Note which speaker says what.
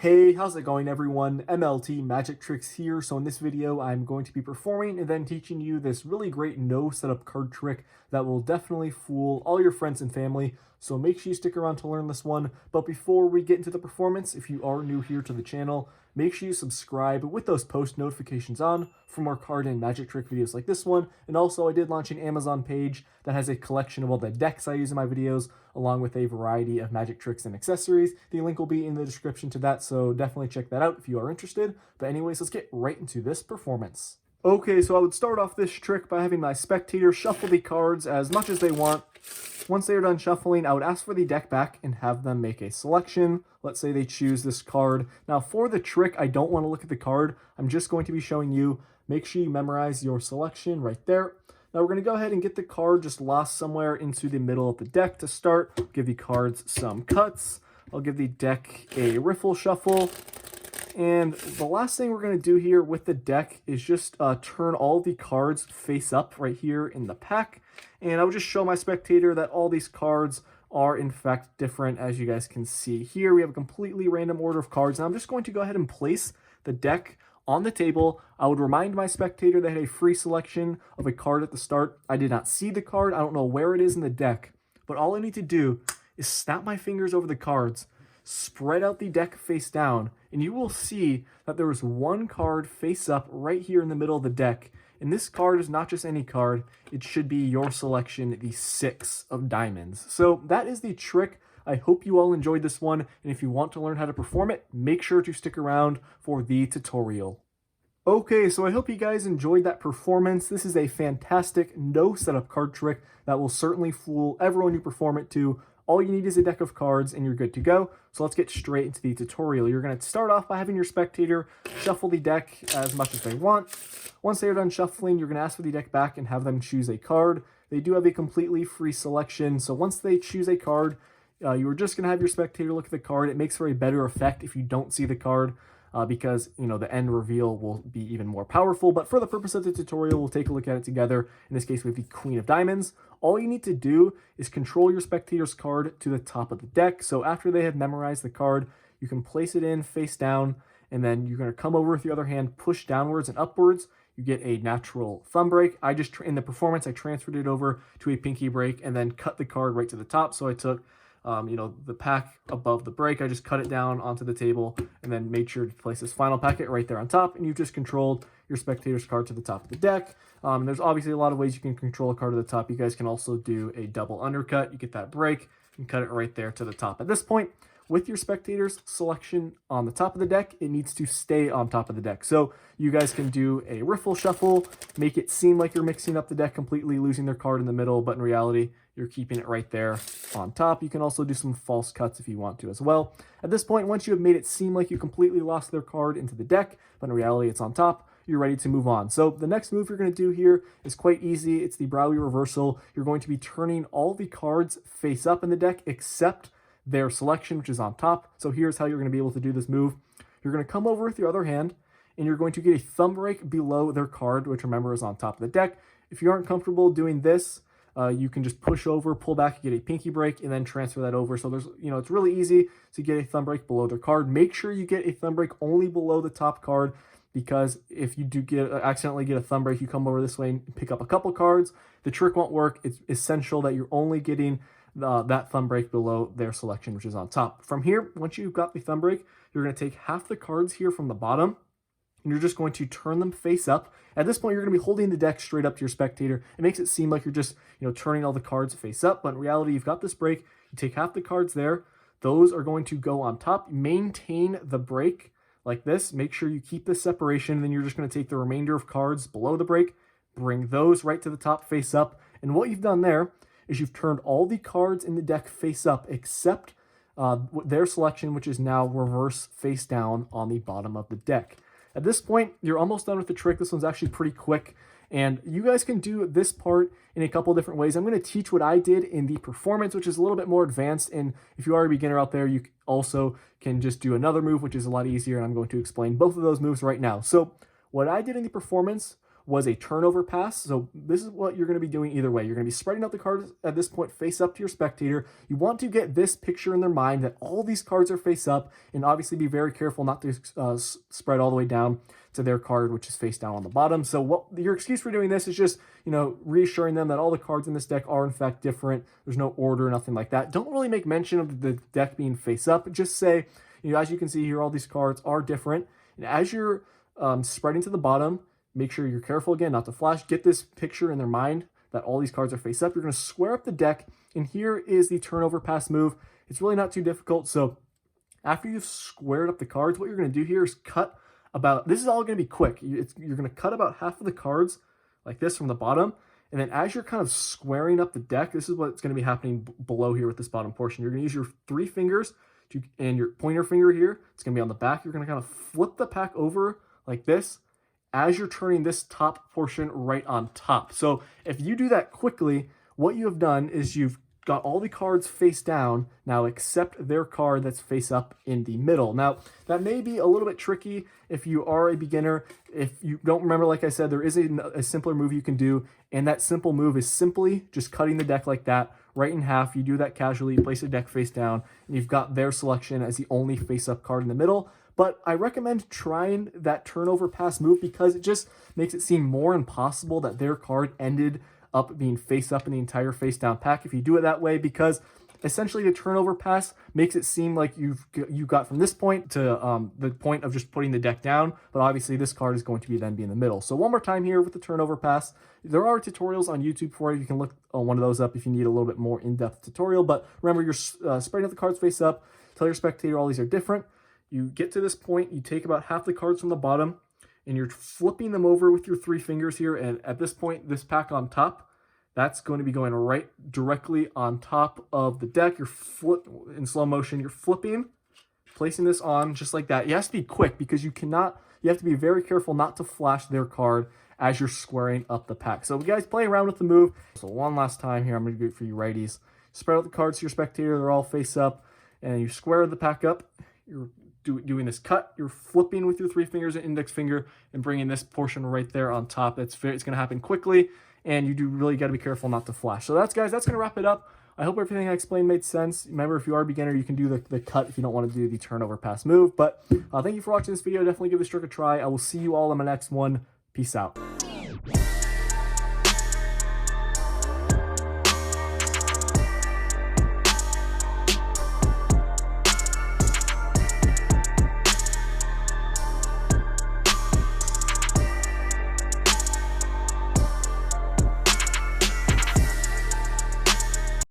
Speaker 1: Hey, how's it going everyone? MLT Magic Tricks here. So in this video, I'm going to be performing and then teaching you this really great no setup card trick that will definitely fool all your friends and family. So make sure you stick around to learn this one. But before we get into the performance, if you are new here to the channel, make sure you subscribe with those post notifications on for more card and magic trick videos like this one. And also I did launch an Amazon page that has a collection of all the decks I use in my videos, along with a variety of magic tricks and accessories. The link will be in the description to that, so definitely check that out if you are interested. But anyways, let's get right into this performance. Okay, so I would start off this trick by having my spectator shuffle the cards as much as they want. Once they are done shuffling, I would ask for the deck back and have them make a selection. Let's say they choose this card. Now for the trick, I don't want to look at the card. I'm just going to be showing you. Make sure you memorize your selection right there. Now we're going to go ahead and get the card just lost somewhere into the middle of the deck to start. Give the cards some cuts. I'll give the deck a riffle shuffle. And the last thing we're going to do here with the deck is just turn all the cards face up right here in the pack. And I will just show my spectator that all these cards are in fact different. As you guys can see here, we have a completely random order of cards. And I'm just going to go ahead and place the deck on the table. I would remind my spectator they had a free selection of a card at the start. I did not see the card. I don't know where it is in the deck. But all I need to do is snap my fingers over the cards, spread out the deck face down, and you will see that there is one card face up right here in the middle of the deck. And this card is not just any card, it should be your selection, the 6 of diamonds. So that is the trick. I hope you all enjoyed this one, and if you want to learn how to perform it, make sure to stick around for the tutorial. Okay, so I hope you guys enjoyed that performance. This is a fantastic no setup card trick that will certainly fool everyone you perform it to. All you need is a deck of cards and you're good to go. So let's get straight into the tutorial. You're going to start off by having your spectator shuffle the deck as much as they want. Once they are done shuffling, you're going to ask for the deck back and have them choose a card. They do have a completely free selection, so once they choose a card, you are just going to have your spectator look at the card. It makes for a better effect if you don't see the card, because the end reveal will be even more powerful. But for the purpose of the tutorial, we'll take a look at it together. In this case, we have the Queen of Diamonds. All you need to do is control your spectator's card to the top of the deck. So after they have memorized the card, you can place it in face down, and then you're going to come over with the other hand, push downwards and upwards. You get a natural thumb break. In the performance, I transferred it over to a pinky break and then cut the card right to the top. So I took the pack above the break. I just cut it down onto the table and then made sure to place this final packet right there on top, and you've just controlled your spectator's card to the top of the deck. There's obviously a lot of ways you can control a card to the top. You guys can also do a double undercut. You get that break and cut it right there to the top. At this point, with your spectator's selection on the top of the deck, it needs to stay on top of the deck. So you guys can do a riffle shuffle, make it seem like you're mixing up the deck completely, losing their card in the middle, but in reality, you're keeping it right there on top. You can also do some false cuts if you want to as well. At this point, once you have made it seem like you completely lost their card into the deck, but in reality it's on top, you're ready to move on. So the next move you're going to do here is quite easy. It's the Brownie reversal. You're going to be turning all the cards face up in the deck except their selection, which is on top. So here's how you're going to be able to do this move. You're going to come over with your other hand, and you're going to get a thumb break below their card, which remember is on top of the deck. If you aren't comfortable doing this, you can just push over, pull back, get a pinky break, and then transfer that over. So there's, it's really easy to get a thumb break below their card. Make sure you get a thumb break only below the top card, because if you do accidentally get a thumb break, you come over this way and pick up a couple cards, the trick won't work. It's essential that you're only getting that thumb break below their selection, which is on top. From here, once you've got the thumb break, you're going to take half the cards here from the bottom, and you're just going to turn them face up. At this point, you're going to be holding the deck straight up to your spectator. It makes it seem like you're just, turning all the cards face up, but in reality, you've got this break. You take half the cards there. Those are going to go on top. Maintain the break like this. Make sure you keep this separation. And then you're just going to take the remainder of cards below the break, bring those right to the top face up. And what you've done there is you've turned all the cards in the deck face up except their selection, which is now reverse face down on the bottom of the deck. At this point, you're almost done with the trick. This one's actually pretty quick, and you guys can do this part in a couple different ways. I'm going to teach what I did in the performance, which is a little bit more advanced, and if you are a beginner out there, you also can just do another move, which is a lot easier, and I'm going to explain both of those moves right now. So what I did in the performance was a turnover pass. So this is what you're going to be doing either way. You're going to be spreading out the cards at this point face up to your spectator. You want to get this picture in their mind that all these cards are face up, and obviously be very careful not to spread all the way down to their card, which is face down on the bottom. So what your excuse for doing this is just, reassuring them that all the cards in this deck are in fact different. There's no order, nothing like that. Don't really make mention of the deck being face up. Just say, as you can see here, all these cards are different. And as you're spreading to the bottom, make sure you're careful again not to flash. Get this picture in their mind that all these cards are face up. You're going to square up the deck, and here is the turnover pass move. It's really not too difficult. So after you've squared up the cards, what you're going to do here is cut about, this is all going to be quick. You're going to cut about half of the cards like this from the bottom. And then as you're kind of squaring up the deck, this is what's going to be happening below here with this bottom portion. You're going to use your 3 fingers and your pointer finger here. It's going to be on the back. You're going to kind of flip the pack over like this as you're turning this top portion right on top. So if you do that quickly, what you have done is you've got all the cards face down now except their card that's face up in the middle. Now, that may be a little bit tricky if you are a beginner. If you don't remember, like I said, there is a simpler move you can do, and that simple move is simply just cutting the deck like that, right in half. You do that casually, you place the deck face down, and you've got their selection as the only face-up card in the middle. But I recommend trying that turnover pass move because it just makes it seem more impossible that their card ended up being face up in the entire face down pack if you do it that way, because essentially the turnover pass makes it seem like you got from this point to the point of just putting the deck down, but obviously this card is going to then be in the middle. So one more time here with the turnover pass. There are tutorials on YouTube for it. You can look one of those up if you need a little bit more in-depth tutorial, but remember, you're spreading out the cards face up. Tell your spectator all these are different. You get to this point, you take about half the cards from the bottom, and you're flipping them over with your 3 fingers here, and at this point, this pack on top, that's going to be going right directly on top of the deck. You're in slow motion, you're flipping, placing this on just like that. You have to be quick because you have to be very careful not to flash their card as you're squaring up the pack. So guys, play around with the move. So one last time here, I'm going to do it for you righties. Spread out the cards to your spectator, they're all face up, and you square the pack up. You're doing this cut, you're flipping with your 3 fingers and index finger and bringing this portion right there on top. It's going to happen quickly, and you do really got to be careful not to flash. So that's going to wrap it up. I hope everything I explained made sense. Remember, if you are a beginner, you can do the cut if you don't want to do the turnover pass move. But thank you for watching this video. Definitely give this trick a try. I will see you all in my next one. Peace out.